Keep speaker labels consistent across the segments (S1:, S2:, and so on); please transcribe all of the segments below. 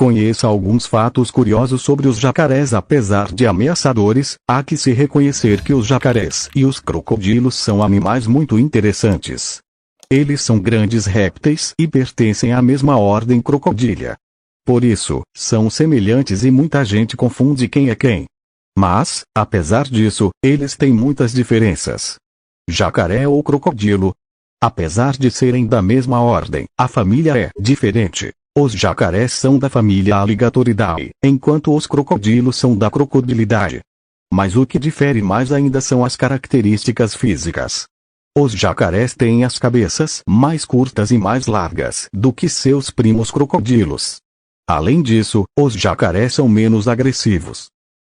S1: Conheça alguns fatos curiosos sobre os jacarés. Apesar de ameaçadores, há que se reconhecer que os jacarés e os crocodilos são animais muito interessantes. Eles são grandes répteis e pertencem à mesma ordem crocodília. Por isso, são semelhantes e muita gente confunde quem é quem. Mas, apesar disso, eles têm muitas diferenças. Jacaré ou crocodilo. Apesar de serem da mesma ordem, a família é diferente. Os jacarés são da família Alligatoridae, enquanto os crocodilos são da Crocodilidae. Mas o que difere mais ainda são as características físicas. Os jacarés têm as cabeças mais curtas e mais largas do que seus primos crocodilos. Além disso, os jacarés são menos agressivos.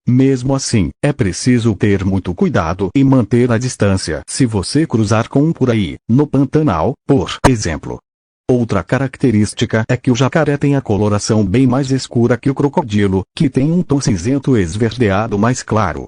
S1: Mesmo assim, é preciso ter muito cuidado e manter a distância se você cruzar com um por aí, no Pantanal, por exemplo. Outra característica é que o jacaré tem a coloração bem mais escura que o crocodilo, que tem um tom cinzento esverdeado mais claro.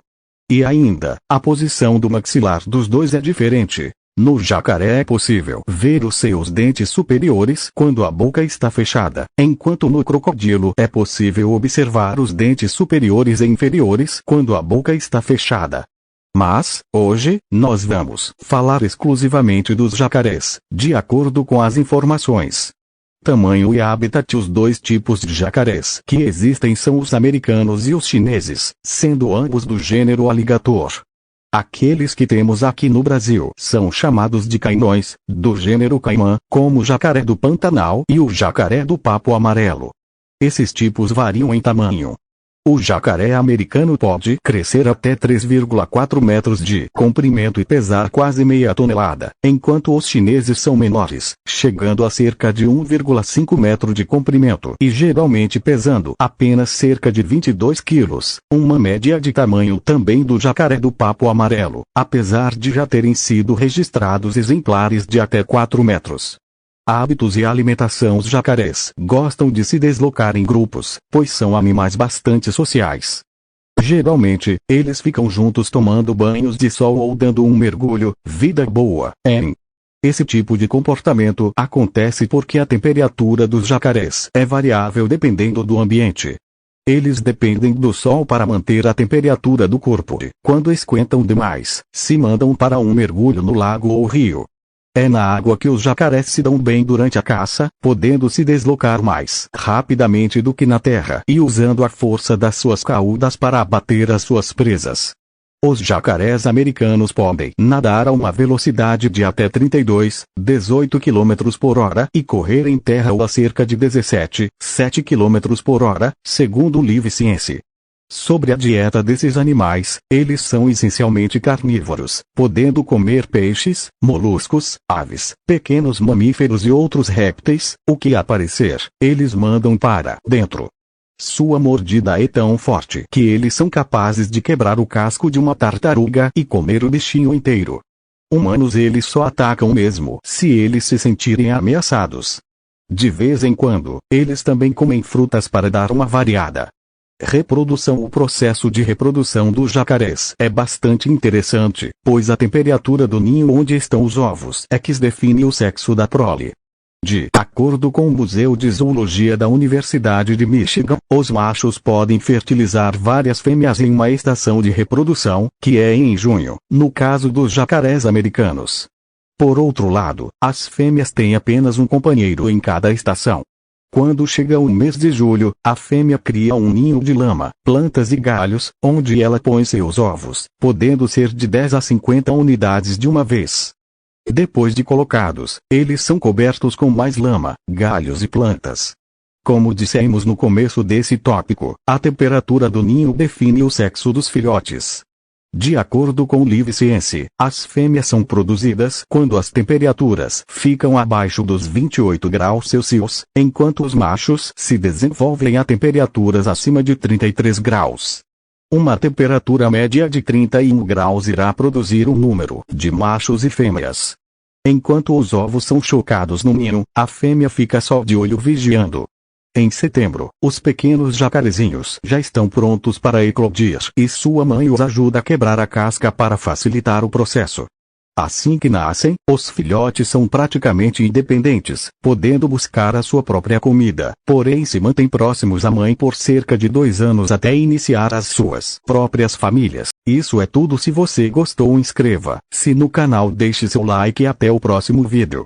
S1: E ainda, a posição do maxilar dos dois é diferente. No jacaré é possível ver os seus dentes superiores quando a boca está fechada, enquanto no crocodilo é possível observar os dentes superiores e inferiores quando a boca está fechada. Mas, hoje, nós vamos falar exclusivamente dos jacarés, de acordo com as informações. Tamanho e habitat. Os dois tipos de jacarés que existem são os americanos e os chineses, sendo ambos do gênero alligator. Aqueles que temos aqui no Brasil são chamados de caimões, do gênero caimã, como o jacaré do Pantanal e o jacaré do Papo Amarelo. Esses tipos variam em tamanho. O jacaré americano pode crescer até 3,4 metros de comprimento e pesar quase meia tonelada, enquanto os chineses são menores, chegando a cerca de 1,5 metro de comprimento e geralmente pesando apenas cerca de 22 quilos, uma média de tamanho também do jacaré do Papo Amarelo, apesar de já terem sido registrados exemplares de até 4 metros. Hábitos e alimentação. Os jacarés gostam de se deslocar em grupos, pois são animais bastante sociais. Geralmente, eles ficam juntos tomando banhos de sol ou dando um mergulho, vida boa, hein? Esse tipo de comportamento acontece porque a temperatura dos jacarés é variável dependendo do ambiente. Eles dependem do sol para manter a temperatura do corpo e, quando esquentam demais, se mandam para um mergulho no lago ou rio. É na água que os jacarés se dão bem durante a caça, podendo se deslocar mais rapidamente do que na terra e usando a força das suas caudas para abater as suas presas. Os jacarés americanos podem nadar a uma velocidade de até 18 km por hora e correr em terra a cerca de 7 km por hora, segundo o Live Science. Sobre a dieta desses animais, eles são essencialmente carnívoros, podendo comer peixes, moluscos, aves, pequenos mamíferos e outros répteis, o que aparecer, eles mandam para dentro. Sua mordida é tão forte que eles são capazes de quebrar o casco de uma tartaruga e comer o bichinho inteiro. Humanos eles só atacam mesmo se eles se sentirem ameaçados. De vez em quando, eles também comem frutas para dar uma variada. Reprodução. O processo de reprodução dos jacarés é bastante interessante, pois a temperatura do ninho onde estão os ovos é que define o sexo da prole. De acordo com o Museu de Zoologia da Universidade de Michigan, os machos podem fertilizar várias fêmeas em uma estação de reprodução, que é em junho, no caso dos jacarés americanos. Por outro lado, as fêmeas têm apenas um companheiro em cada estação. Quando chega o mês de julho, a fêmea cria um ninho de lama, plantas e galhos, onde ela põe seus ovos, podendo ser de 10 a 50 unidades de uma vez. Depois de colocados, eles são cobertos com mais lama, galhos e plantas. Como dissemos no começo desse tópico, a temperatura do ninho define o sexo dos filhotes. De acordo com o Live Science, as fêmeas são produzidas quando as temperaturas ficam abaixo dos 28 graus Celsius, enquanto os machos se desenvolvem a temperaturas acima de 33 graus. Uma temperatura média de 31 graus irá produzir um número de machos e fêmeas. Enquanto os ovos são chocados no ninho, a fêmea fica só de olho vigiando. Em setembro, os pequenos jacarezinhos já estão prontos para eclodir e sua mãe os ajuda a quebrar a casca para facilitar o processo. Assim que nascem, os filhotes são praticamente independentes, podendo buscar a sua própria comida, porém se mantêm próximos à mãe por cerca de 2 anos até iniciar as suas próprias famílias. Isso é tudo. Se você gostou, inscreva-se no canal, deixe seu like e até o próximo vídeo.